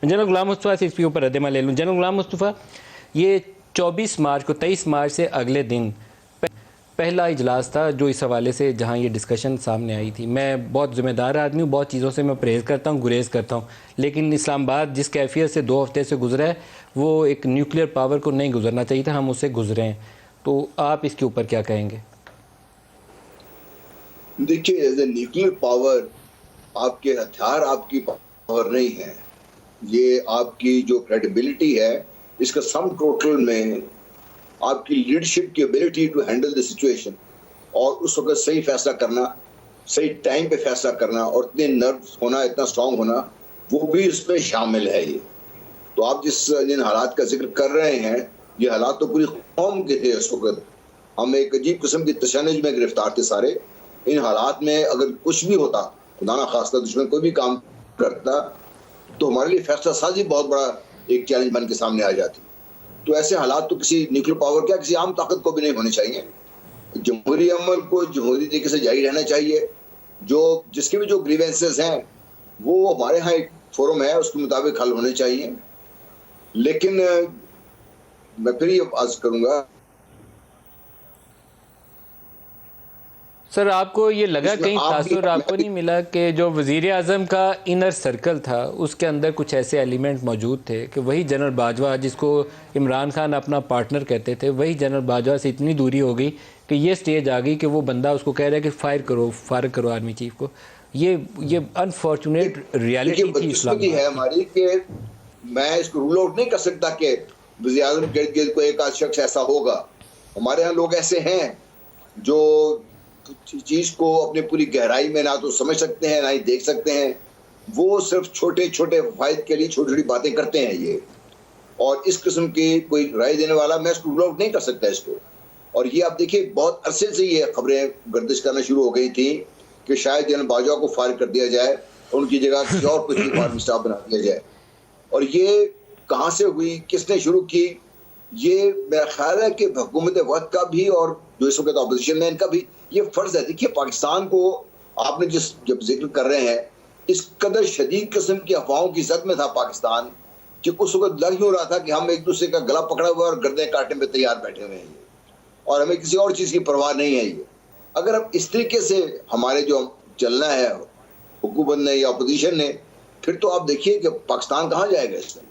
General Ghulam Mustafa سے اس کے اوپر ردعمل لے لوں. جنرل غلام مصطفیٰ، یہ 24 مارچ کو 23 مارچ سے اگلے دن پہلا اجلاس تھا جو اس حوالے سے جہاں یہ ڈسکشن سامنے آئی تھی. میں بہت ذمہ دار آدمی ہوں، بہت چیزوں سے میں پرہیز کرتا ہوں، گریز کرتا ہوں، لیکن اسلام آباد جس کیفیت سے 2 ہفتے سے گزرا ہے وہ ایک نیوکلیئر پاور کو نہیں گزرنا چاہیے تھا، ہم اس سے گزرے ہیں. تو آپ اس کے اوپر کیا کہیں گے؟ دیکھیے، ایز اے نیوکلیئر پاور آپ کے ہتھیار آپ کی پاور نہیں ہے. یہ آپ کی جو کریڈیبلٹی ہے اس کا سم ٹوٹل میں آپ کی لیڈرشپ کی ability to handle the situation اور اس وقت صحیح فیصلہ کرنا، صحیح ٹائم پہ فیصلہ کرنا اور اتنے نروس ہونا، اتنا اسٹرانگ ہونا، وہ بھی اس میں شامل ہے. یہ تو آپ جن حالات کا ذکر کر رہے ہیں، یہ حالات تو پوری قوم کے تھے اس وقت. ہم ایک عجیب قسم کی تشنج میں گرفتار تھے سارے. ان حالات میں اگر کچھ بھی ہوتا، خدا نہ خواستہ دشمن کوئی بھی کام کرتا، تو ہمارے لیے فیصلہ سازی بہت بڑا ایک چیلنج بن کے سامنے آ جاتی. تو ایسے حالات تو کسی نیوکلیئر پاور کیا کسی عام طاقت کو بھی نہیں ہونے چاہیے. جمہوری عمل کو جمہوری طریقے سے جاری رہنا چاہیے. جس کے بھی جو گریوینسز ہیں وہ ہمارے ہاں ایک فورم ہے، اس کے مطابق حل ہونے چاہیے. لیکن میں پھر یہ عرض کروں گا، سر آپ کو یہ لگا کہیں تاثر آپ کو نہیں ملا کہ جو وزیر اعظم کا انر سرکل تھا اس کے اندر کچھ ایسے ایلیمنٹ موجود تھے کہ وہی جنرل باجوہ جس کو عمران خان اپنا پارٹنر کہتے تھے، وہی جنرل باجوہ سے اتنی دوری ہو گئی کہ یہ سٹیج آ گئی کہ وہ بندہ اس کو کہہ رہا ہے کہ فارغ کرو آرمی چیف کو. یہ انفارچونیٹ ریالٹی تھی اسلام آباد ہے ہماری، کہ میں اس کو رول آؤٹ نہیں کر سکتا کہ وزیر اعظم کے ارد گرد کو ایک آدھ شخص ایسا ہوگا. ہمارے ہاں لوگ ایسے ہیں جو چیز کو اپنے پوری گہرائی میں نہ تو سمجھ سکتے ہیں نہ ہی دیکھ سکتے ہیں. وہ صرف چھوٹے چھوٹے فائد کے لیے چھوٹی چھوٹی باتیں کرتے ہیں یہ. اور اس قسم کی کوئی رائے دینے والا میں اس کو رول آؤٹ نہیں کر سکتا اس کو. اور یہ آپ دیکھیے بہت عرصے سے یہ خبریں گردش کرنا شروع ہو گئی تھیں کہ شاید جنرل باجوہ کو فارغ کر دیا جائے، ان کی جگہ کسی اور کو چیف آرمی اسٹاف بنا دیا جائے. اور یہ کہاں سے ہوئی، کس نے شروع کی؟ یہ میرا خیال ہے کہ حکومت وقت کا بھی اور جو اس وقت اپوزیشن میں ان کا بھی یہ فرض ہے. دیکھیے پاکستان کو آپ نے جب ذکر کر رہے ہیں، اس قدر شدید قسم کی افواہوں کی زد میں تھا پاکستان کہ اس وقت لگ ہی ہو رہا تھا کہ ہم ایک دوسرے کا گلا پکڑا ہوا اور گردیں کاٹنے پہ تیار بیٹھے ہوئے ہیں اور ہمیں کسی اور چیز کی پرواہ نہیں ہے. یہ اگر اب اس طریقے سے ہمارے جو چلنا ہے حکومت نے یا اپوزیشن نے، پھر تو آپ دیکھیے کہ پاکستان کہاں جائے گا اس میں.